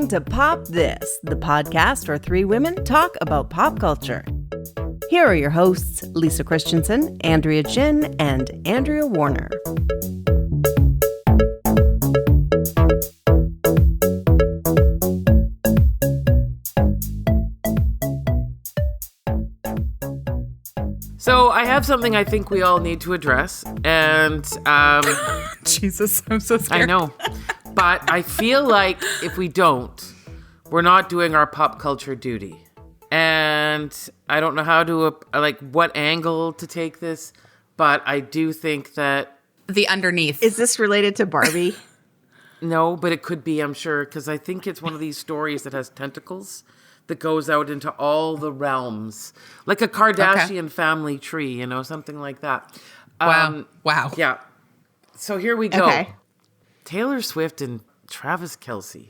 listening to Pop This, the podcast where three women talk about pop culture. Here are your hosts, Lisa Christiansen, Andrea Gin, and Andrea Warner. So I have something I think we all need to address, and Jesus, I'm so scared. I know, but I feel like if we don't, we're not doing our pop culture duty. And I don't know how to, what angle to take this, but I do think that... The underneath. Is this related to Barbie? No, but it could be, I'm sure, because I think it's one of these stories that has tentacles that goes out into all the realms. Like a Kardashian family tree, something like that. Wow. Yeah. So here we go. Okay. Taylor Swift and Travis Kelce.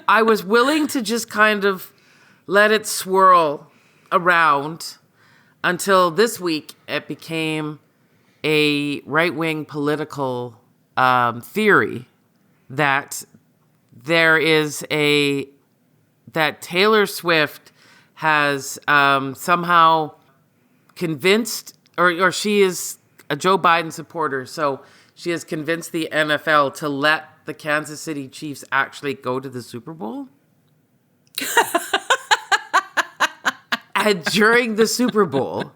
I was willing to just kind of let it swirl around until this week it became a right-wing political theory that that Taylor Swift has somehow convinced, or she is a Joe Biden supporter, so she has convinced the NFL to let the Kansas City Chiefs actually go to the Super Bowl. And during the Super Bowl,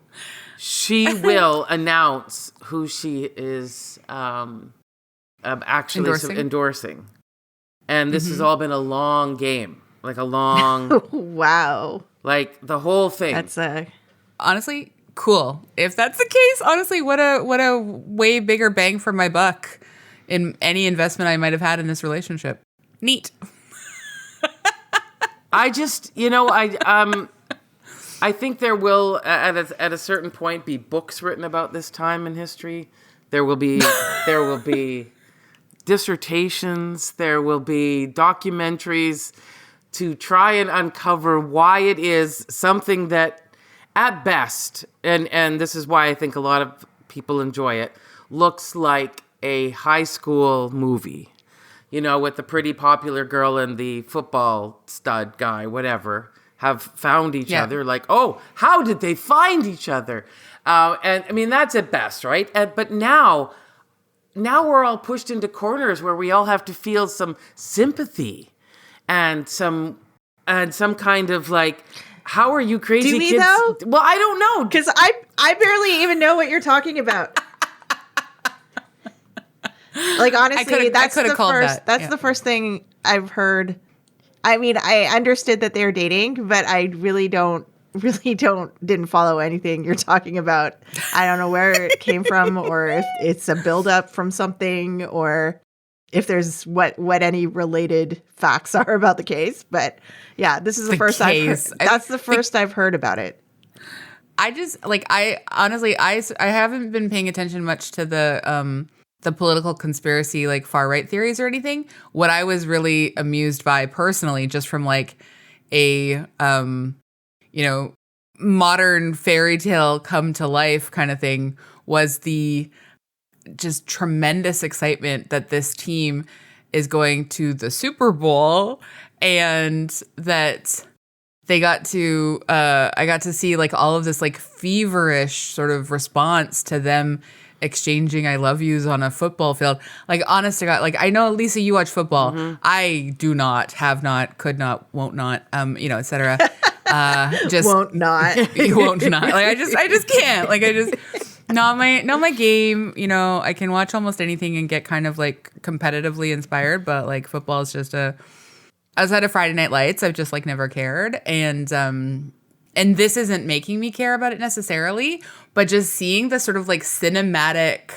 she will announce who she is actually endorsing. And this has all been a long game, like a long... Wow. Like the whole thing. That's honestly cool. If that's the case, honestly, what a way bigger bang for my buck in any investment I might have had in this relationship. Neat. I just, I think there will, at a certain point, be books written about this time in history. There will be dissertations. There will be documentaries to try and uncover why it is something that, at best, and this is why I think a lot of people enjoy it, looks like a high school movie. With the pretty popular girl and the football stud guy, whatever, have found each other. Like, oh, how did they find each other? And I mean, that's at best, right? But now we're all pushed into corners where we all have to feel some sympathy and some kind of like, how are you crazy Do we kids? though? Well, I don't know. because I barely even know what you're talking about. Like, honestly, that's the first thing I've heard. I mean, I understood that they were dating, but I didn't follow anything you're talking about. I don't know where it came from, or if it's a buildup from something, or if there's what any related facts are about the case. But yeah, this is the first I've heard. That's the first I've heard about it. I just I haven't been paying attention much to the political conspiracy, like far right theories or anything. What I was really amused by personally, just from like a modern fairy tale come to life kind of thing, was the just tremendous excitement that this team is going to the Super Bowl, and that they got to I got to see like all of this like feverish sort of response to them exchanging I love yous on a football field. Like, honest to God, like, I know, Lisa, you watch football. Mm-hmm. I do not, have not, could not, won't not, et cetera. Just won't not. You won't not. Like, I just can't. Like, not my game. I can watch almost anything and get kind of like competitively inspired, but like football is just outside of Friday Night Lights, I've just like never cared. And this isn't making me care about it necessarily, but just seeing the sort of like cinematic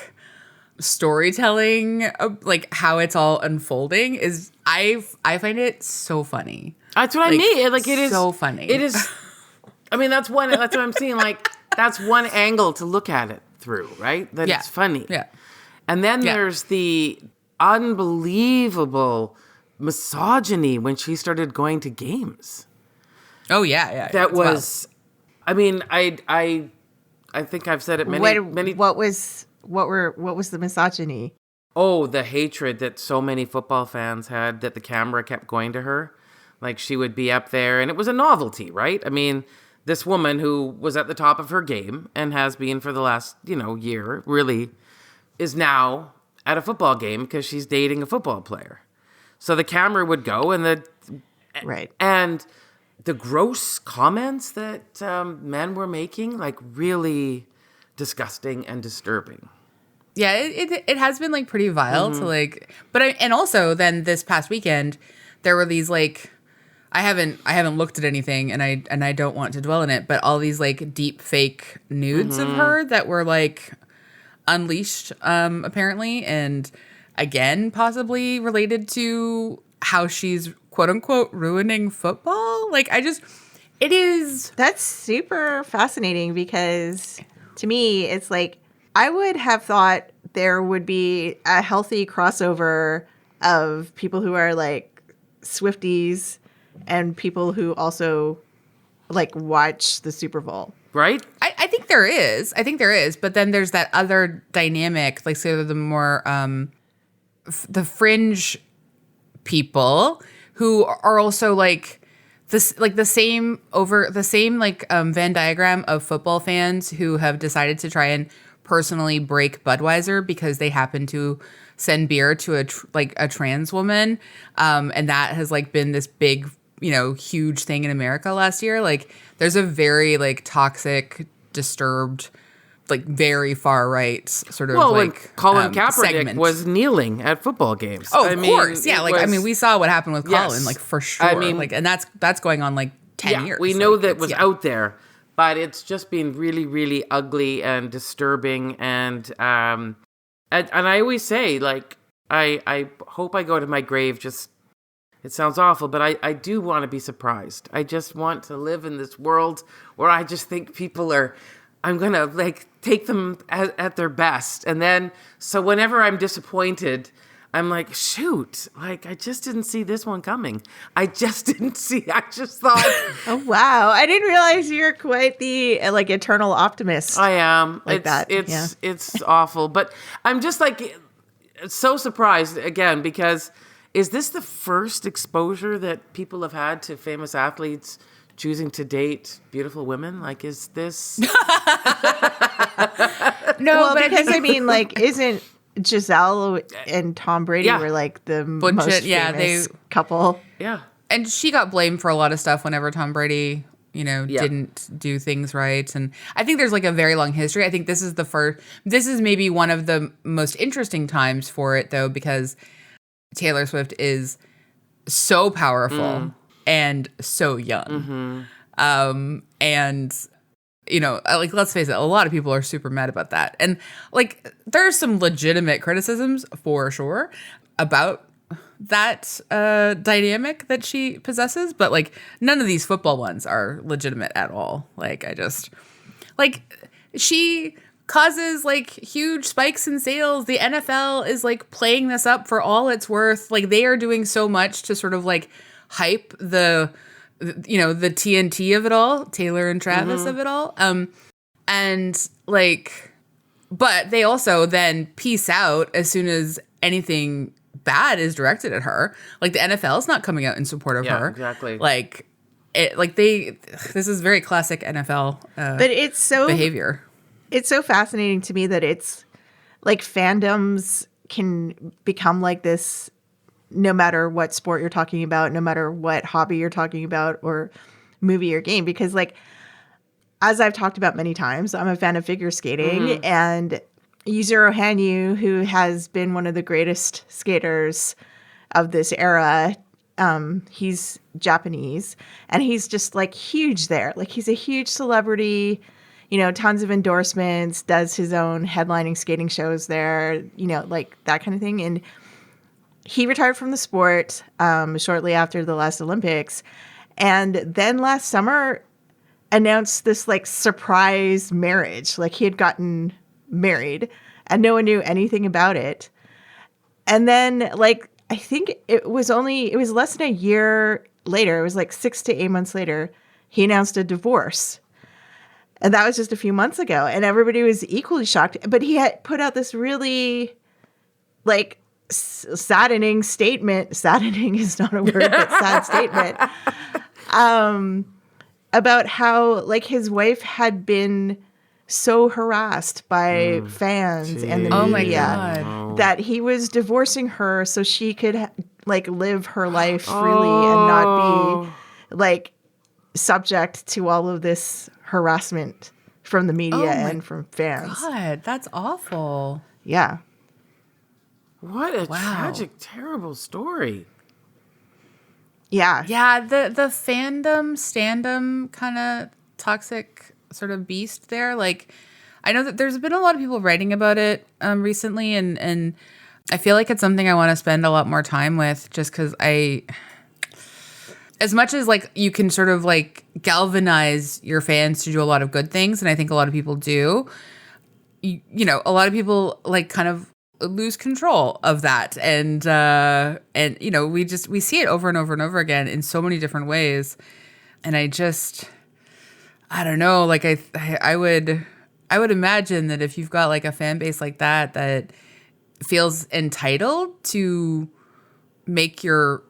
storytelling of like how it's all unfolding is, I find it so funny. That's what I mean. Like, it is so funny. It is. I mean, that's what I'm seeing. Like, that's one angle to look at it through, right? That it's funny. Yeah. And then there's the unbelievable misogyny when she started going to games. Oh yeah. That was, I mean, I think I've said it many. What was the misogyny? Oh, the hatred that so many football fans had that the camera kept going to her. Like, she would be up there, and it was a novelty, right? I mean, this woman who was at the top of her game and has been for the last, year, really, is now at a football game because she's dating a football player. So the camera would go, and Right. And the gross comments that men were making, like, really disgusting and disturbing. Yeah, it has been like pretty vile to like, and also then this past weekend there were these like, I haven't looked at anything and I don't want to dwell in it, but all these like deep fake nudes of her that were like unleashed apparently, and again possibly related to how she's quote unquote ruining football. Like That's super fascinating because to me, it's like, I would have thought there would be a healthy crossover of people who are like Swifties and people who also like watch the Super Bowl. Right? I think there is. But then there's that other dynamic, like sort of the more the fringe people who are also like this, like the same Venn diagram of football fans who have decided to try and personally break Budweiser because they happen to send beer to a trans woman, and that has like been this big, huge thing in America last year. Like, there's a very like toxic, disturbed, like very far right sort of like Colin Kaepernick segment. was kneeling at football games. Oh, of course, yeah. We saw what happened with Colin, Yes. like for sure. I mean, like, and that's going on like 10 years. We know like, that was out there, but it's just been really, really ugly and disturbing. And I always say, like, I hope I go to my grave just, it sounds awful, but I do want to be surprised. I just want to live in this world where I just think people I'm going to like take them at their best. And then, so whenever I'm disappointed, I'm like, shoot, like, I just didn't see this one coming. I just thought. Oh, wow. I didn't realize you're quite the like eternal optimist. I am. It's awful. But I'm just like so surprised again, because is this the first exposure that people have had to famous athletes choosing to date beautiful women? Like, is this? No, well, but because I mean, like, isn't Giselle and Tom Brady were like the most famous couple? Yeah. And she got blamed for a lot of stuff whenever Tom Brady, didn't do things right. And I think there's like a very long history. I think this is maybe one of the most interesting times for it, though, because Taylor Swift is so powerful and so young. And like, let's face it, a lot of people are super mad about that. And like, there's some legitimate criticisms for sure about that dynamic that she possesses, but like, none of these football ones are legitimate at all. Like, she causes like huge spikes in sales. The NFL is like playing this up for all it's worth. Like, they are doing so much to sort of like hype the TNT of it all, Taylor and Travis of it all. And like, but they also then peace out as soon as anything bad is directed at her. Like, the NFL is not coming out in support of her. Exactly. Like, this is very classic NFL but it's so behavior. It's so fascinating to me that it's like fandoms can become like this no matter what sport you're talking about, no matter what hobby you're talking about or movie or game. Because like, as I've talked about many times, I'm a fan of figure skating, and Yuzuru Hanyu, who has been one of the greatest skaters of this era, he's Japanese, and he's just like huge there. Like, he's a huge celebrity, tons of endorsements, does his own headlining skating shows there, like that kind of thing. And he retired from the sport shortly after the last Olympics, and then last summer announced this like surprise marriage. Like, he had gotten married and no one knew anything about it. And then like, I think it was less than a year later, it was like 6 to 8 months later, he announced a divorce. And that was just a few months ago. And everybody was equally shocked. But he had put out this really like saddening statement. Saddening is not a word, but sad statement. About how like his wife had been so harassed by fans and the Oh my media God. that he was divorcing her so she could like live her life freely and not be like subject to all of this harassment from the media and from fans. God, that's awful. Yeah. What a tragic, terrible story. Yeah. Yeah, the fandom, standum kind of toxic sort of beast there. Like, I know that there's been a lot of people writing about it recently, and I feel like it's something I want to spend a lot more time with, just because as much as like you can sort of like galvanize your fans to do a lot of good things, and I think a lot of people do, you know, a lot of people like kind of lose control of that, and you know, we see it over and over and over again in so many different ways, and I don't know, like I would imagine that if you've got like a fan base like that feels entitled to make your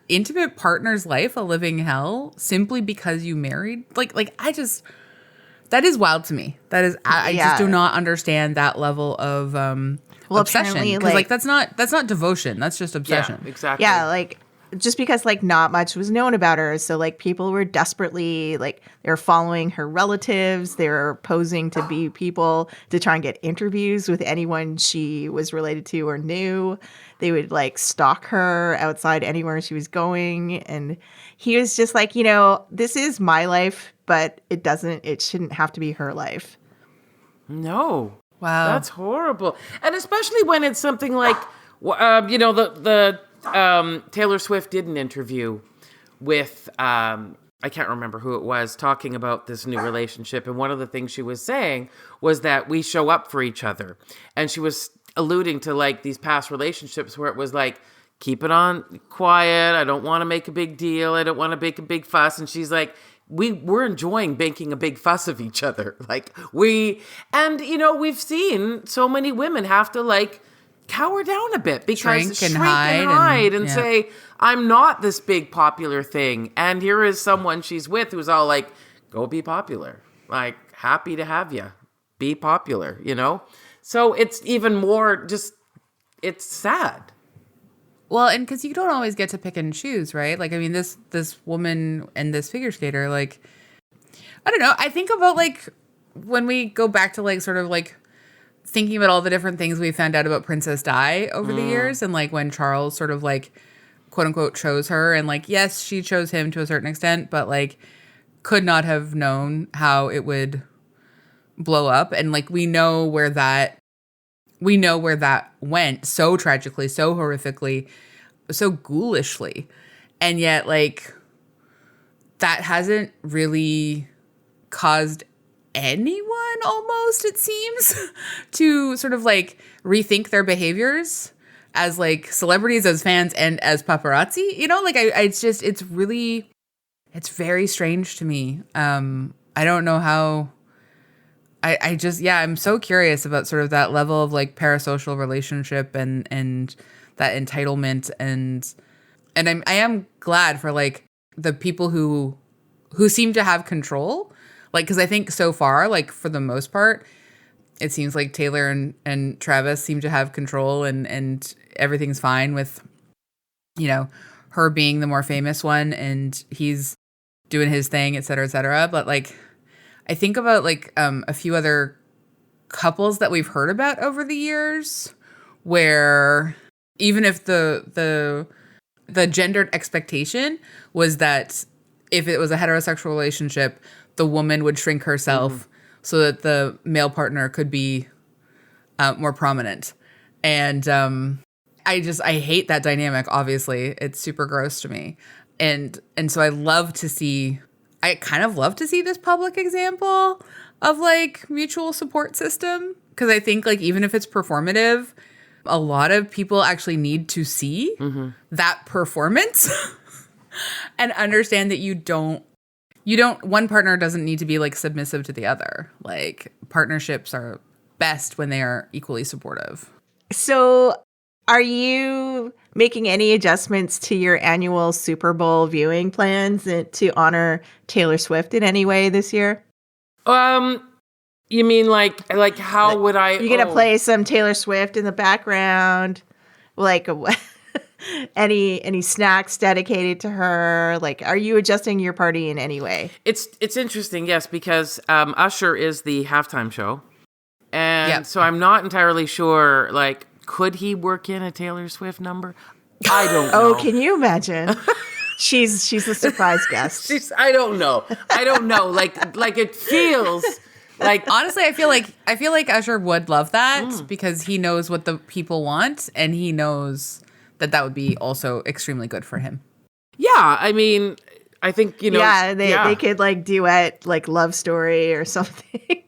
intimate partner's life a living hell simply because you married, that is wild to me. That is, I just do not understand that level of obsession. Because like that's not devotion. That's just obsession. Yeah, exactly. Yeah, like just because like not much was known about her, so like people were desperately like they were following her relatives, they were posing to be people to try and get interviews with anyone she was related to or knew. They would like stalk her outside anywhere she was going, and he was just like, you know, this is my life, but it shouldn't have to be her life. No. Wow. That's horrible. And especially when it's something like, you know, the Taylor Swift did an interview with, I can't remember who it was, talking about this new relationship. And one of the things she was saying was that we show up for each other. And she was alluding to like these past relationships where it was like, keep it on quiet. I don't want to make a big deal. I don't want to make a big fuss. And she's like, we're enjoying making a big fuss of each other. And you know, we've seen so many women have to like cower down a bit because shrink and hide and say, I'm not this big popular thing. And here is someone she's with who's all like, go be popular. Like, happy to have you. Be popular, you know? So it's even more just, it's sad. Well, and because you don't always get to pick and choose, right? Like, I mean, this woman and this figure skater, like, I don't know. I think about, like, when we go back to, like, sort of, like, thinking about all the different things we found out about Princess Di over the years, and, like, when Charles sort of, like, quote-unquote chose her, and, like, yes, she chose him to a certain extent, but, like, could not have known how it would blow up. And, like, we know where that went so tragically, so horrifically, so ghoulishly. And yet, like, that hasn't really caused anyone, almost, it seems, to sort of, like, rethink their behaviors as, like, celebrities, as fans, and as paparazzi. You know, like, it's very strange to me. I don't know how... I'm so curious about sort of that level of like parasocial relationship and that entitlement and I am glad for like the people who seem to have control, like, because I think so far, like, for the most part, it seems like Taylor and Travis seem to have control and everything's fine with, you know, her being the more famous one and he's doing his thing, et cetera, et cetera. But like, I think about like a few other couples that we've heard about over the years where even if the gendered expectation was that if it was a heterosexual relationship, the woman would shrink herself so that the male partner could be more prominent. And I hate that dynamic, obviously. It's super gross to me. And so I kind of love to see this public example of like mutual support system. Because I think like even if it's performative, a lot of people actually need to see that performance and understand that one partner doesn't need to be like submissive to the other. Like partnerships are best when they are equally supportive. So Are you making any adjustments to your annual Super Bowl viewing plans to honor Taylor Swift in any way this year? You mean like how would I? You're gonna play some Taylor Swift in the background, like any snacks dedicated to her? Like, are you adjusting your party in any way? It's interesting, yes, because Usher is the halftime show, and Yep. so I'm not entirely sure. Like, could he work in a Taylor Swift number? I don't know. Oh, can you imagine? She's a surprise guest. I don't know. Like it feels like Honestly, I feel like Usher would love that because he knows what the people want, and he knows that would be also extremely good for him. yeah. I mean, I think Yeah, they could like duet like Love Story or something.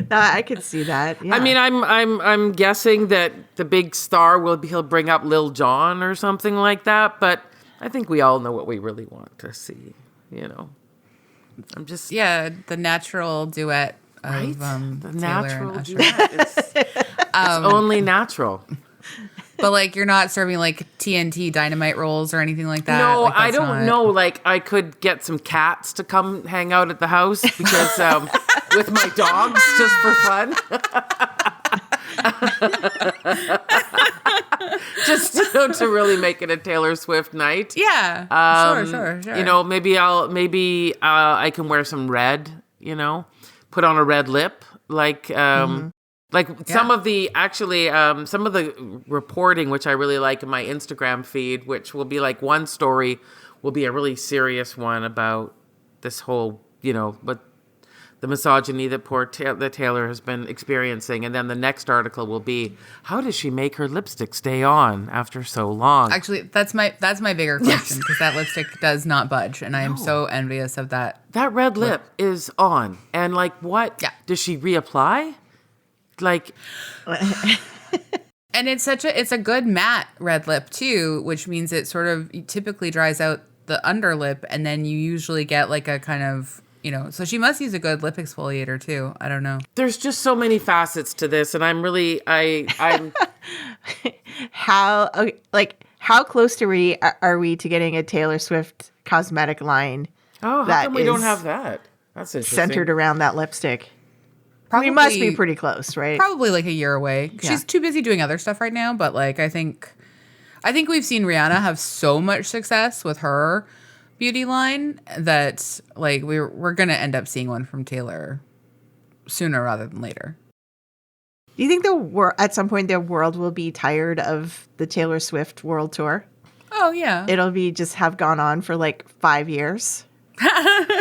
I could see that. Yeah. I mean, I'm guessing that the big star he'll bring up Lil Jon or something like that. But I think we all know what we really want to see. I'm just The natural duet of right. Taylor The and natural Usher. duet. It's only natural. But like, you're not serving like TNT dynamite rolls or anything like that. No, Like, I that's don't not- know. Like, I could get some cats to come hang out at the house because with my dogs, just for fun. Just to really make it a Taylor Swift night. Yeah, sure. Maybe I can wear some red. Put on a red lip, like some of the reporting, which I really like in my Instagram feed, which will be like one story will be a really serious one about this whole, what the misogyny that that Taylor has been experiencing. And then the next article will be, how does she make her lipstick stay on after so long? Actually, that's my bigger question, because that lipstick does not budge, and I am so envious of that. That red lip is on. And like, what? Yeah. Does she reapply? Like... And it's a good matte red lip too, which means it sort of typically dries out the underlip, and then you usually get like a kind of, so she must use a good lip exfoliator too. I don't know. There's just so many facets to this, and I'm how close are we to getting a Taylor Swift cosmetic line? Oh, how that come we don't is have that? That's interesting. centered around that lipstick. Probably, we must be pretty close, right? Probably like a year away. Yeah. She's too busy doing other stuff right now, but like I think we've seen Rihanna have so much success with her beauty line that like we're gonna end up seeing one from Taylor sooner rather than later. Do you think at some point the world will be tired of the Taylor Swift world tour? Oh yeah. It'll be just have gone on for like 5 years.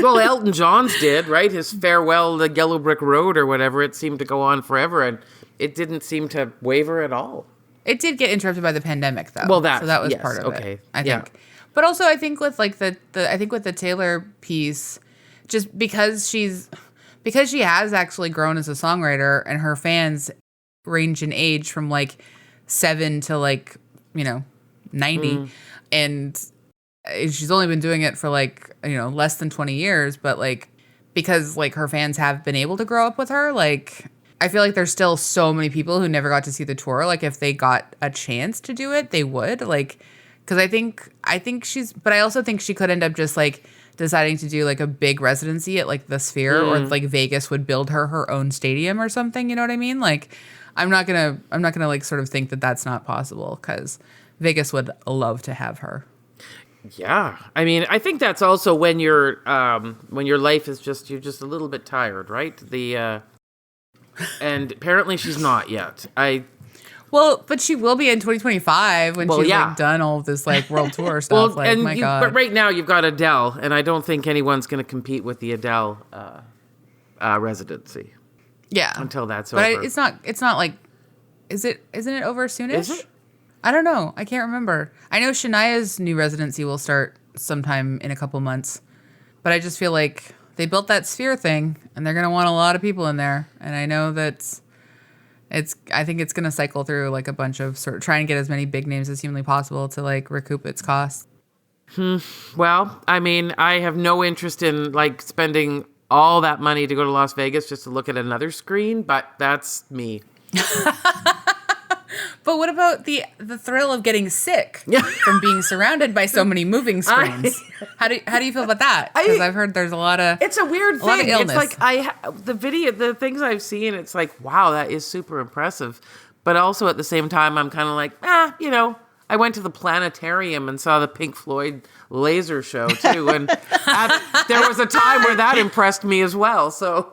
Well, Elton John's did, right? His farewell to Yellow Brick Road or whatever, it seemed to go on forever, and it didn't seem to waver at all. It did get interrupted by the pandemic, though. Well, so that was yes, part of okay. it. I Yeah. think, but also I think with like with the Taylor piece, just because she has actually grown as a songwriter, and her fans range in age from like 7 to like 90, and she's only been doing it for like less than 20 years, but like because like her fans have been able to grow up with her, like I feel like there's still so many people who never got to see the tour. Like if they got a chance to do it, they would, like, because I think but I also think she could end up just like deciding to do like a big residency at like the Sphere, or like Vegas would build her own stadium or something. You know what I mean? Like I'm not gonna like sort of think that that's not possible, because Vegas would love to have her. Yeah, I mean, I think that's also when your life is you're just a little bit tired, right? And apparently she's not yet. Well, but she will be in 2025 when she's like done all of this like world tour stuff. Well, like, God. But right now you've got Adele, and I don't think anyone's going to compete with the Adele residency. Yeah, until that's but over. It's not like, isn't it over soonish? Is it? I don't know. I can't remember. I know Shania's new residency will start sometime in a couple months, but I just feel like they built that Sphere thing, and they're going to want a lot of people in there. And I know that I think it's going to cycle through like a bunch of sort of trying to get as many big names as humanly possible to like recoup its costs. Well, I mean, I have no interest in like spending all that money to go to Las Vegas just to look at another screen, but that's me. But what about the thrill of getting sick from being surrounded by so many moving screens? How do you feel about that? Because I've heard there's a lot of It's a weird lot of thing. It's illness. like the things I've seen. It's like, wow, that is super impressive. But also at the same time, I'm kind of like, I went to the planetarium and saw the Pink Floyd laser show too, and there was a time where that impressed me as well. So,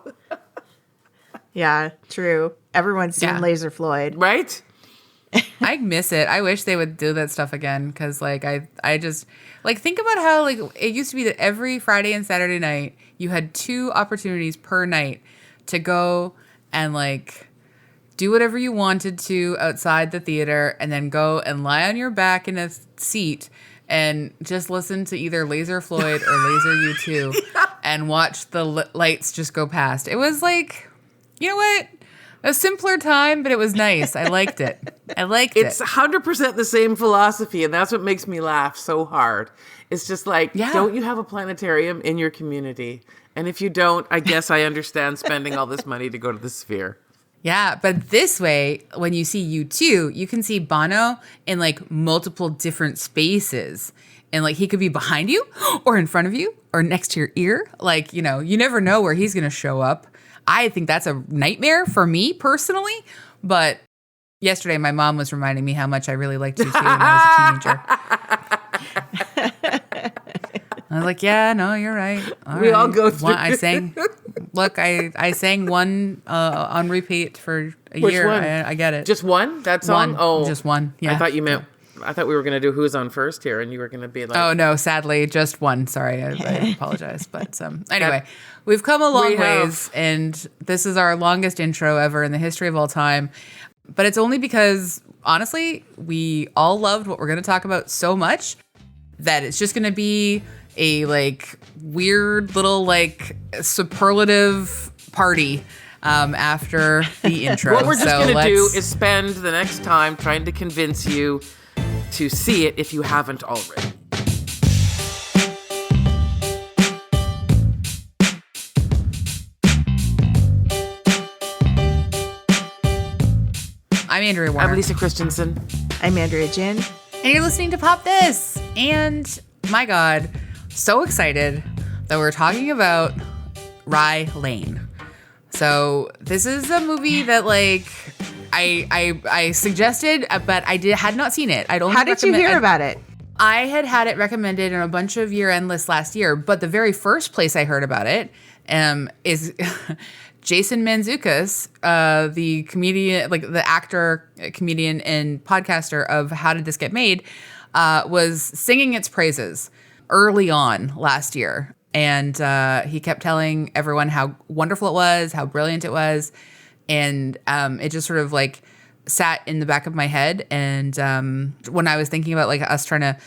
Yeah, true. Everyone's seen Laser Floyd. right? I miss it. I wish they would do that stuff again because, like, I just like think about how like it used to be that every Friday and Saturday night you had 2 opportunities per night to go and like do whatever you wanted to outside the theater, and then go and lie on your back in a seat and just listen to either Laser Floyd or Laser U2 and watch the lights just go past. It was like, you know what? A simpler time, but it was nice. I liked it. It's 100% the same philosophy, and that's what makes me laugh so hard. It's just like, don't you have a planetarium in your community? And if you don't, I guess I understand spending all this money to go to the Sphere. Yeah, but this way, when you see U2, you can see Bono in like multiple different spaces. And like he could be behind you or in front of you or next to your ear. Like, you never know where he's going to show up. I think that's a nightmare for me personally. But yesterday, my mom was reminding me how much I really liked U2 when I was a teenager. I was like, yeah, no, you're right. We all go through I sang one on repeat for a Which year. one? I get it. Just one? That song? One. Oh. Just one. Yeah. I thought we were going to do Who's on First here, and you were going to be like... Oh, no, sadly, just one. Sorry, I apologize. But anyway, we've come a long ways, and this is our longest intro ever in the history of all time. But it's only because, honestly, we all loved what we're going to talk about so much that it's just going to be a, like, weird little, like, superlative party after the intro. What we're just going to do is spend the next time trying to convince you to see it if you haven't already. I'm Andrea Warner. I'm Lisa Christiansen. I'm Andrea Gin. And you're listening to Pop This. And my God, so excited that we're talking about Rye Lane. So this is a movie that like I suggested, but I had not seen it. How did you hear about it? I had it recommended in a bunch of year-end lists last year, but the very first place I heard about it is Jason Mantzoukas, the comedian, like the actor, comedian, and podcaster of How Did This Get Made, was singing its praises early on last year. And he kept telling everyone how wonderful it was, how brilliant it was. And it just sort of like sat in the back of my head. And when I was thinking about like us trying to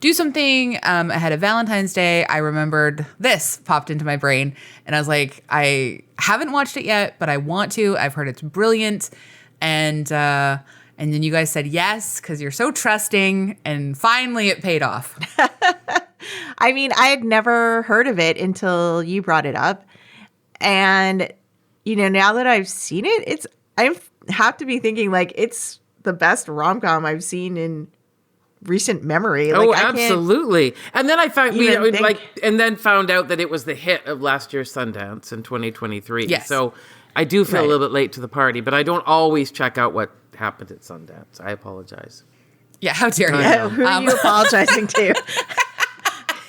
do something ahead of Valentine's Day, I remembered this popped into my brain. And I was like, I haven't watched it yet, but I want to. I've heard it's brilliant. And then you guys said yes, because you're so trusting. And finally it paid off. I mean, I had never heard of it until you brought it up. And, now that I've seen it, I have to be thinking like it's the best rom-com I've seen in recent memory. Like, Absolutely. And then I found, think- and then found out that it was the hit of last year's Sundance in 2023. Yes. So I do feel a little bit late to the party, but I don't always check out what happened at Sundance. I apologize. Yeah, how dare you? Who are you apologizing to?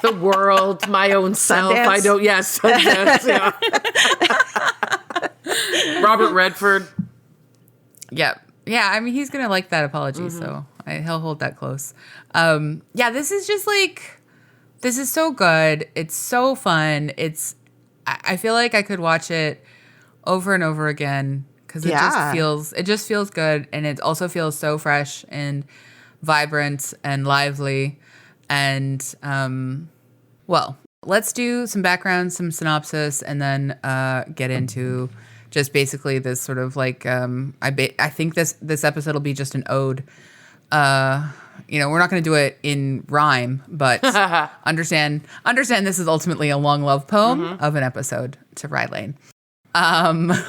The world, my own self. Sundance? I don't. Yes, Sundance. Yeah. Robert Redford. Yeah. Yeah, I mean, he's going to like that apology, so he'll hold that close. Yeah, this is just like, this is so good. It's so fun. I feel like I could watch it over and over again because it just feels good. And it also feels so fresh and vibrant and lively. And, well, let's do some background, some synopsis, and then get into just basically this sort of like I think this episode will be just an ode. We're not going to do it in rhyme, but understand this is ultimately a long love poem of an episode to Rye Lane.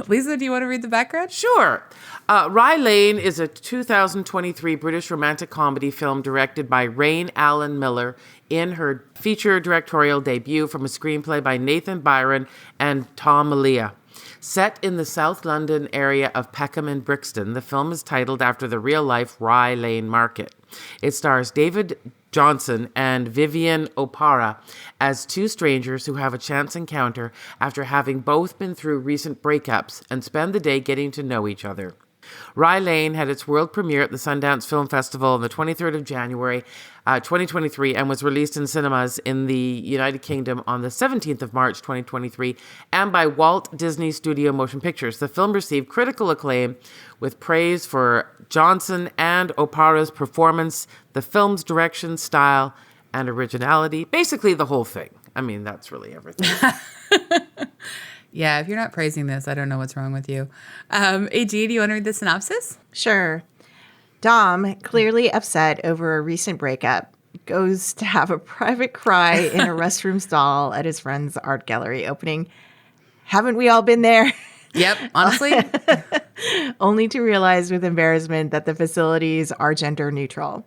Lisa, do you want to read the background? Sure. Rye Lane is a 2023 British romantic comedy film directed by Rain Allen Miller in her feature directorial debut from a screenplay by Nathan Byron and Tom Malia. Set in the South London area of Peckham and Brixton, the film is titled after the real-life Rye Lane market. It stars David Johnson and Vivian Opara as two strangers who have a chance encounter after having both been through recent breakups and spend the day getting to know each other. Rye Lane had its world premiere at the Sundance Film Festival on the 23rd of January, 2023, and was released in cinemas in the United Kingdom on the 17th of March, 2023, and by Walt Disney Studio Motion Pictures. The film received critical acclaim with praise for Johnson and Opara's performance, the film's direction, style, and originality. Basically, the whole thing. I mean, that's really everything. Yeah, if you're not praising this, I don't know what's wrong with you. AG, do you want to read the synopsis? Sure. Dom, clearly upset over a recent breakup, goes to have a private cry in a restroom stall at his friend's art gallery opening. Haven't we all been there? Yep, honestly. Only to realize with embarrassment that the facilities are gender neutral.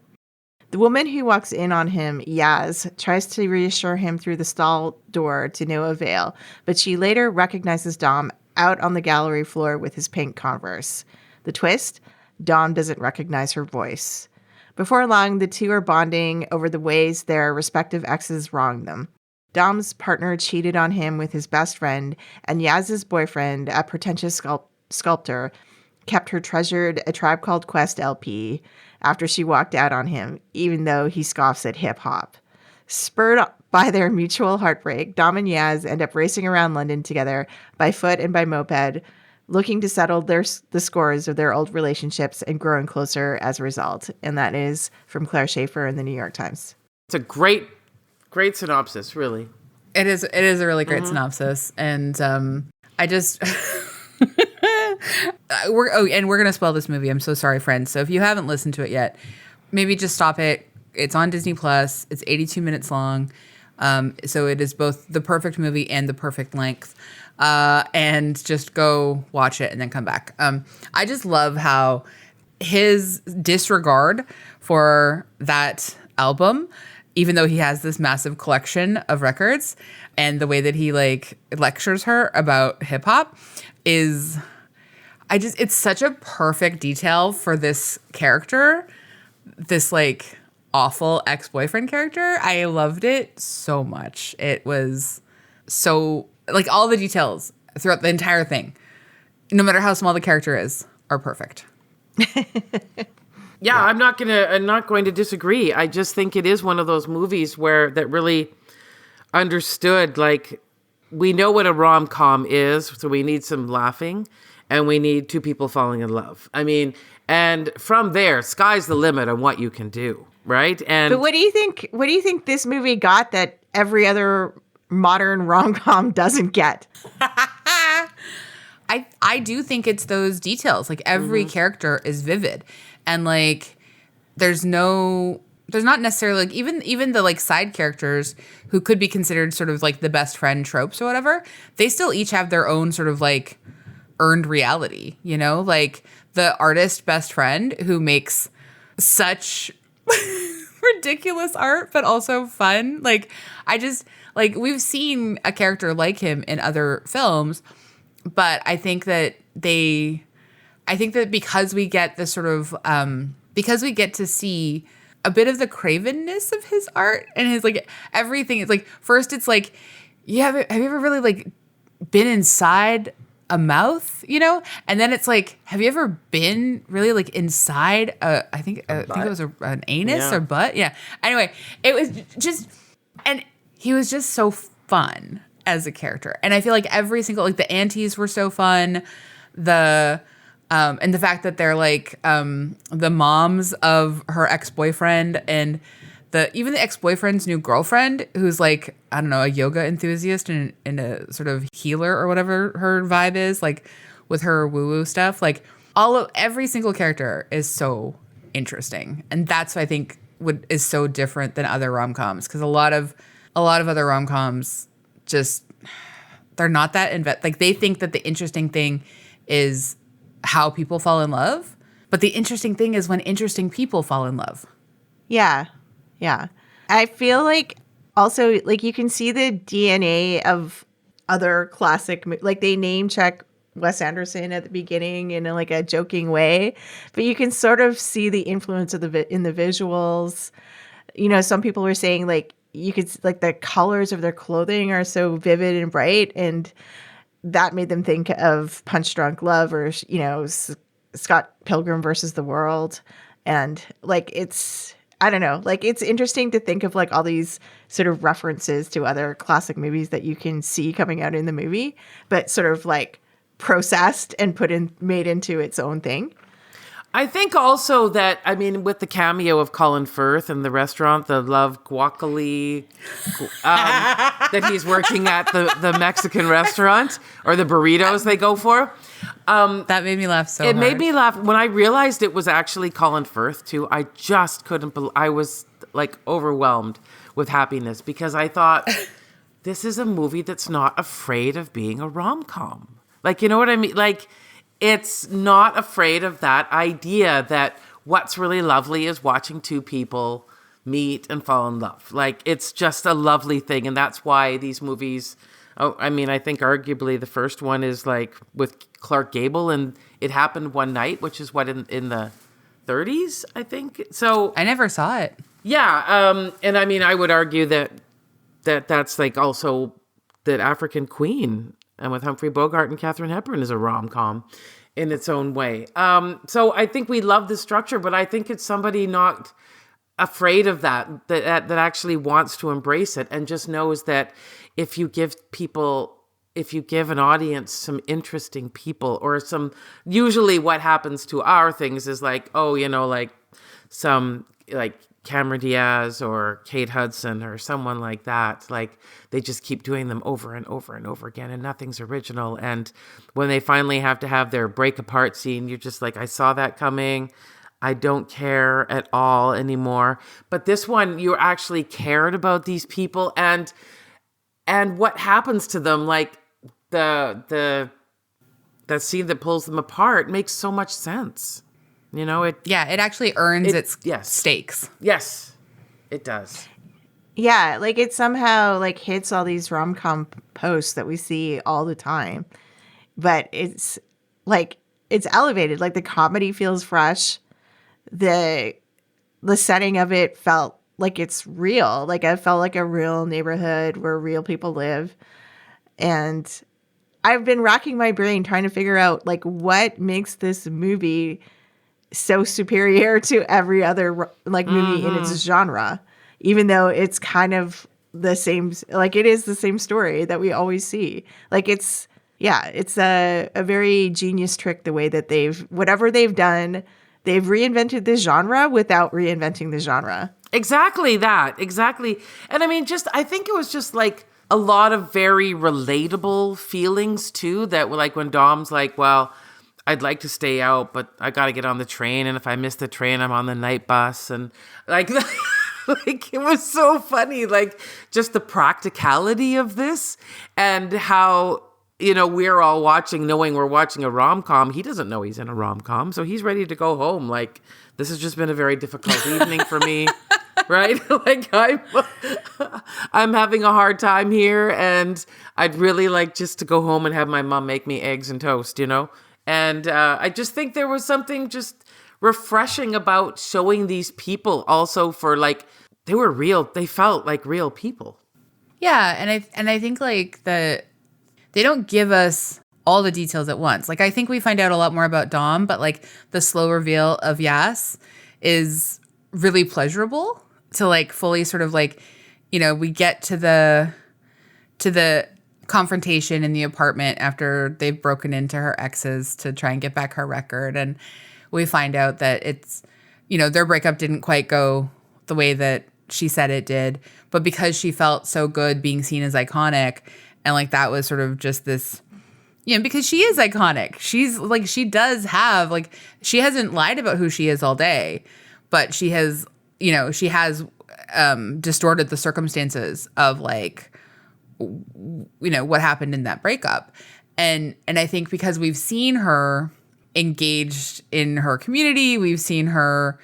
The woman who walks in on him, Yaz, tries to reassure him through the stall door to no avail, but she later recognizes Dom out on the gallery floor with his pink Converse. The twist? Dom doesn't recognize her voice. Before long, the two are bonding over the ways their respective exes wronged them. Dom's partner cheated on him with his best friend, and Yaz's boyfriend, a pretentious sculptor, kept her treasured A Tribe Called Quest LP after she walked out on him, even though he scoffs at hip-hop. Spurred by their mutual heartbreak, Dom and Yaz end up racing around London together by foot and by moped, looking to settle the scores of their old relationships and growing closer as a result. And that is from Claire Schaefer in the New York Times. It's a great synopsis, really. It is a really great synopsis. And I just... we're gonna spoil this movie. I'm so sorry, friends. So if you haven't listened to it yet, maybe just stop it. It's on Disney Plus. It's 82 minutes long, so it is both the perfect movie and the perfect length. And just go watch it and then come back. I just love how his disregard for that album, even though he has this massive collection of records, and the way that he like lectures her about hip hop is. It's such a perfect detail for this character, this like awful ex-boyfriend character. I loved it so much. It was so like all the details throughout the entire thing, no matter how small the character is, are perfect. Yeah, I'm not going to disagree. I just think it is one of those movies that really understood, like, we know what a rom-com is, so we need some laughing. And we need two people falling in love. I mean, and from there, sky's the limit on what you can do, right? And but what do you think? What do you think this movie got that every other modern rom-com doesn't get? I do think it's those details. Like every character is vivid, and like there's not necessarily like even the like side characters who could be considered sort of like the best friend tropes or whatever. They still each have their own sort of like earned reality, you know, like the artist best friend who makes such ridiculous art, but also fun. Like, I just like we've seen a character like him in other films, but I think that because we get this sort of, because we get to see a bit of the cravenness of his art and his like everything. It's like, first it's like, have you ever really like been inside a mouth, you know? And then it's like, have you ever been really like inside I think it was an anus or butt? Yeah. Anyway, it was just, and he was just so fun as a character. And I feel like every single, like the aunties were so fun. And the fact that they're like the moms of her ex-boyfriend and even the ex-boyfriend's new girlfriend, who's like, I don't know, a yoga enthusiast and a sort of healer or whatever her vibe is, like with her woo-woo stuff. Like every single character is so interesting. And that's what I think is so different than other rom-coms. Because a lot of other rom-coms just, they're not that like they think that the interesting thing is how people fall in love, but the interesting thing is when interesting people fall in love. Yeah. Yeah. I feel like also like you can see the DNA of other classic, like they name check Wes Anderson at the beginning in like a joking way, but you can sort of see the influence of in the visuals. You know, some people were saying like you could like the colors of their clothing are so vivid and bright, and that made them think of Punch Drunk Love or, you know, Scott Pilgrim versus the World. And like, I don't know, like it's interesting to think of like all these sort of references to other classic movies that you can see coming out in the movie, but sort of like processed and made into its own thing. I think also that, I mean, with the cameo of Colin Firth in the restaurant, the Love Guacamole, that he's working at the Mexican restaurant, or the burritos they go for. That made me laugh so hard. It made me laugh. When I realized it was actually Colin Firth, too, I just couldn't believe, I was like overwhelmed with happiness because I thought, this is a movie that's not afraid of being a rom-com. Like, you know what I mean? Like, it's not afraid of that idea that what's really lovely is watching two people meet and fall in love. Like, it's just a lovely thing. And that's why these movies, I mean, I think arguably the first one is like with Clark Gable and It Happened One Night, which is what in the 30s, I think. So I never saw it. Yeah. And I mean, I would argue that's like also that African Queen, and with Humphrey Bogart and Katharine Hepburn, is a rom-com in its own way. So I think we love the structure, but I think it's somebody not afraid of that actually wants to embrace it and just knows that if you give an audience some interesting people or some, usually what happens to our things is like, oh, you know, like some like Cameron Diaz or Kate Hudson or someone like that, like they just keep doing them over and over and over again and nothing's original. And when they finally have to have their break apart scene, you're just like, I saw that coming. I don't care at all anymore. But this one, you actually cared about these people and what happens to them. Like the scene that pulls them apart makes so much sense. You know, it actually earns its stakes. Yes, it does. Yeah, like it somehow like hits all these rom-com posts that we see all the time. But it's like it's elevated. Like the comedy feels fresh. The setting of it felt like it's real. Like I felt like a real neighborhood where real people live. And I've been racking my brain trying to figure out like what makes this movie so superior to every other like movie in its genre, even though it's kind of the same, like it is the same story that we always see. Like it's a very genius trick the way that whatever they've done, they've reinvented the genre without reinventing the genre. Exactly that. Exactly. And I mean, I think it was just like a lot of very relatable feelings too, that were like when Dom's like, well, I'd like to stay out, but I got to get on the train. And if I miss the train, I'm on the night bus. And like, like it was so funny, like just the practicality of this and how, you know, we're all watching, knowing we're watching a rom-com. He doesn't know he's in a rom-com. So he's ready to go home. Like, this has just been a very difficult evening for me. Right? Like I'm having a hard time here and I'd really like just to go home and have my mom make me eggs and toast, you know? And I just think there was something just refreshing about showing these people also for like, they were real. They felt like real people. Yeah. And I think like they don't give us all the details at once. Like I think we find out a lot more about Dom, but like the slow reveal of Yas is really pleasurable to like fully sort of like, you know, we get to the confrontation in the apartment after they've broken into her ex's to try and get back her record. And we find out that it's, you know, their breakup didn't quite go the way that she said it did, but because she felt so good being seen as iconic and like that was sort of just this, you know, because she is iconic. She's like, she does have like, she hasn't lied about who she is all day, but she has, you know, she has distorted the circumstances of like what happened in that breakup. And I think because we've seen her engaged in her community, we've seen her,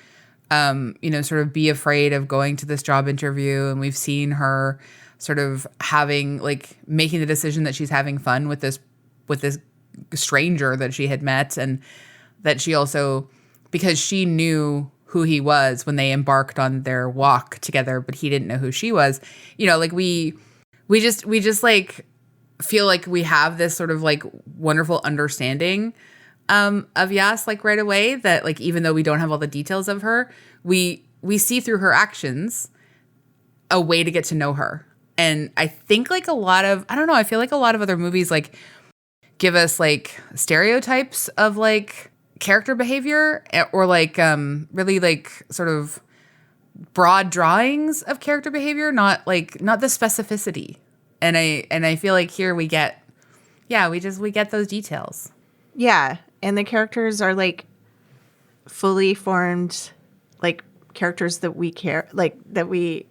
sort of be afraid of going to this job interview, and we've seen her sort of making the decision that she's having fun with this stranger that she had met, and that she also, because she knew who he was when they embarked on their walk together, but he didn't know who she was. We just feel like we have this sort of wonderful understanding of Yas right away, that even though we don't have all the details of her, we see through her actions a way to get to know her. And I think I feel like a lot of other movies give us stereotypes of character behavior, or really sort of broad drawings of character behavior, not the specificity. And I feel like here we get those details. Yeah, and the characters are fully formed, characters that we care, that we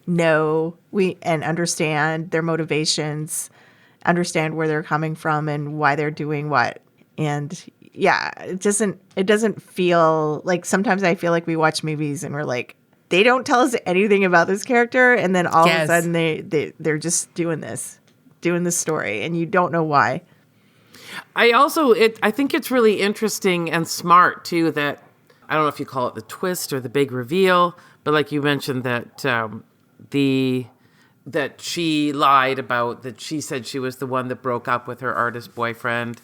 know, and understand their motivations, understand where they're coming from and why they're doing what. And yeah, it doesn't feel sometimes I feel like we watch movies and we're they don't tell us anything about this character, and then all of a sudden they're just doing this story, and you don't know why. I think it's really interesting and smart too, that I don't know if you call it the twist or the big reveal, but like you mentioned that that she lied about, that she said she was the one that broke up with her artist boyfriend,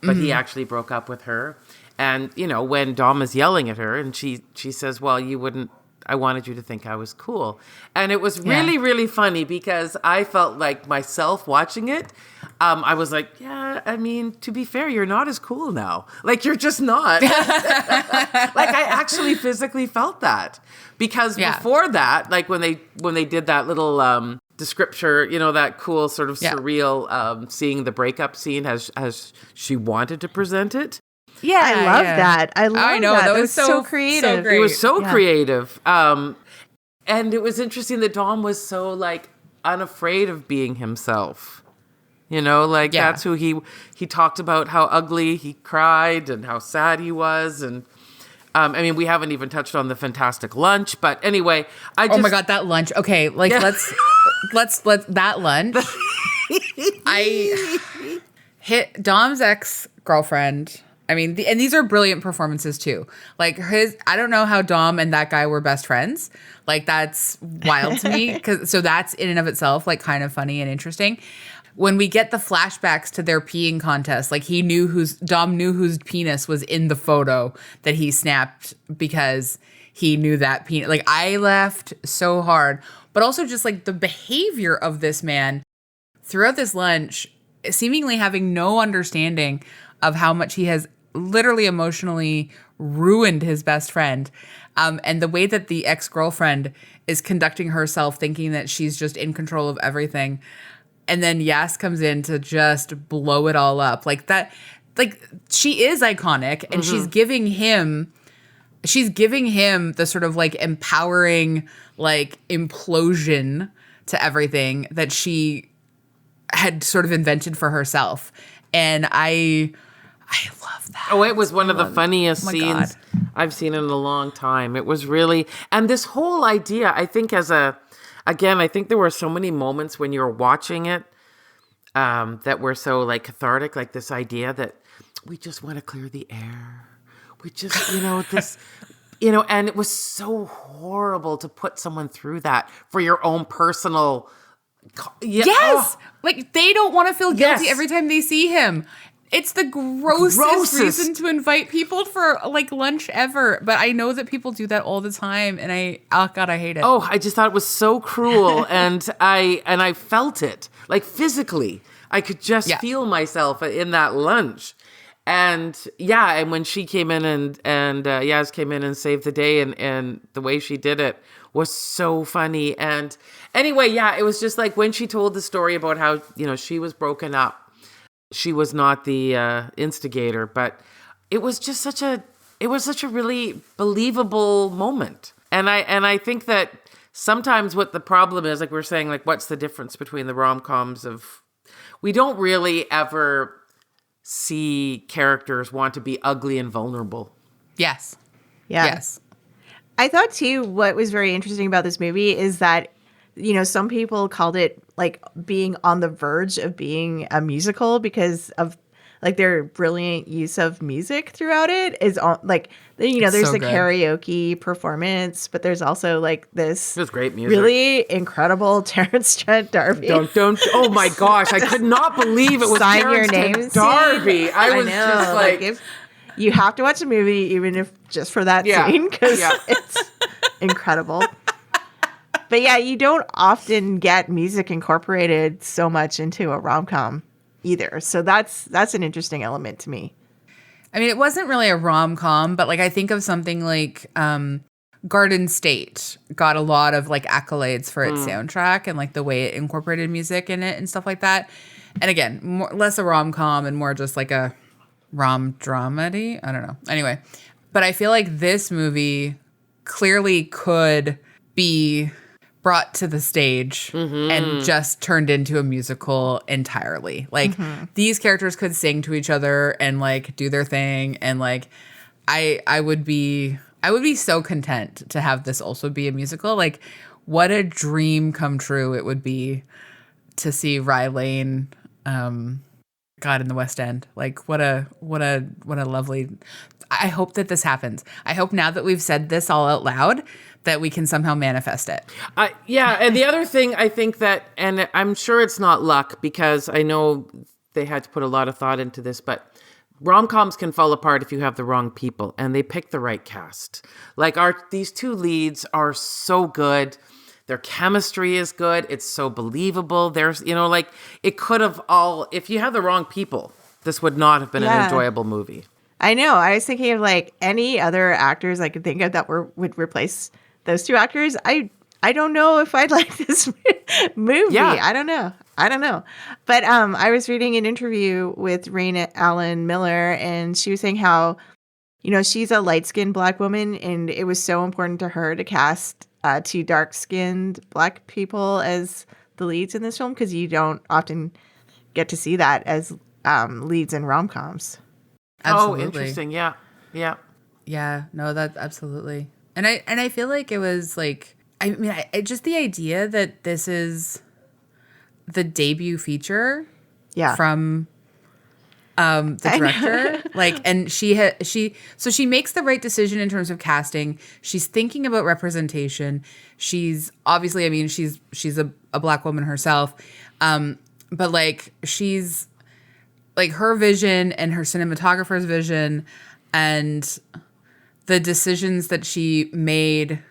but he actually broke up with her. And when Dom is yelling at her, and she says, well, I wanted you to think I was cool. And it was really, really funny, because I felt like myself watching it. I was like, yeah, I mean, to be fair, you're not as cool now. You're just not. I actually physically felt that, because before that, when they did that little descriptor, that cool sort of surreal seeing the breakup scene as she wanted to present it. Yeah, I love that. I know that was so creative. So great. It was so creative. And it was interesting that Dom was so unafraid of being himself. That's who he talked about, how ugly he cried and how sad he was. And we haven't even touched on the fantastic lunch, but anyway, oh my God, that lunch. Okay. Let's that lunch. I hit Dom's ex-girlfriend. And these are brilliant performances too. I don't know how Dom and that guy were best friends. That's wild to me. So that's in and of itself, kind of funny and interesting. When we get the flashbacks to their peeing contest, Dom knew whose penis was in the photo that he snapped, because he knew that penis. I laughed so hard, but also just the behavior of this man throughout this lunch, seemingly having no understanding of how much he has literally emotionally ruined his best friend. And the way that the ex-girlfriend is conducting herself, thinking that she's just in control of everything. And then Yas comes in to just blow it all up. She is iconic, and she's giving him the sort of empowering, implosion to everything that she had sort of invented for herself. And I love that. Oh, it was one of the funniest scenes I've seen in a long time. It was really, and this whole idea, I think I think there were so many moments when you were watching it that were so cathartic, this idea that we just want to clear the air. We just, and it was so horrible to put someone through that for your own personal. Yes. They don't want to feel guilty every time they see him. It's the grossest reason to invite people for lunch ever. But I know that people do that all the time, and I hate it. Oh, I just thought it was so cruel, and I felt it physically. I could just feel myself in that lunch, and and when she came in and Yaz came in and saved the day, and the way she did it was so funny. And anyway, it was just when she told the story about how she was broken up. She was not the instigator, but it was just such a really believable moment. And I think that sometimes what the problem is, like we're saying, like what's the difference between the rom-coms of, we don't really ever see characters want to be ugly and vulnerable. Yes. Yeah. Yes. I thought too, what was very interesting about this movie is that, you know, some people called it like being on the verge of being a musical because of like their brilliant use of music throughout it is on like, you know, there's so the good. karaoke performance, but there's also like this It was great music. really incredible Terrence Trent D'Arby. Don't. Oh my gosh, I could not believe it was Sign your Terrence name Trent D'Arby. scene. I was know, just like if you have to watch the movie, even if just for that Yeah, scene, because yeah. it's incredible. But yeah, you don't often get music incorporated so much into a rom-com either. So that's an interesting element to me. I mean, it wasn't really a rom-com, but like I think of something like Garden State got a lot of like accolades for its soundtrack and like the way it incorporated music in it and stuff like that. And again, less a rom-com and more just like a rom-dramedy. I don't know. Anyway, but I feel like this movie clearly could be brought to the stage and just turned into a musical entirely. Like these characters could sing to each other and like do their thing, and like I would be so content to have this also be a musical. Like what a dream come true it would be to see Rye Lane God in the West End. Like what a lovely, I hope that this happens. I hope now that we've said this all out loud that we can somehow manifest it. Yeah, and the other thing I think that, and I'm sure it's not luck because I know they had to put a lot of thought into this, but rom-coms can fall apart if you have the wrong people, and they pick the right cast. Like these two leads are so good. Their chemistry is good. It's so believable. There's, you know, like it could have all, if you had the wrong people, this would not have been an enjoyable movie. I know. I was thinking of like any other actors I could think of that would replace those two actors. I don't know if I'd like this movie. Yeah. I don't know. But I was reading an interview with Raina Allen Miller, and she was saying how, you know, she's a light-skinned Black woman, and it was so important to her to cast two dark-skinned Black people as the leads in this film because you don't often get to see that as leads in rom-coms. Absolutely. Oh, interesting. Yeah. Yeah, no, that absolutely. And I feel like it was like, I mean, I just the idea that this is the debut feature from the director, like, and she makes the right decision in terms of casting. She's thinking about representation. She's obviously, I mean, she's a Black woman herself. But like, she's like her vision and her cinematographer's vision and the decisions that she made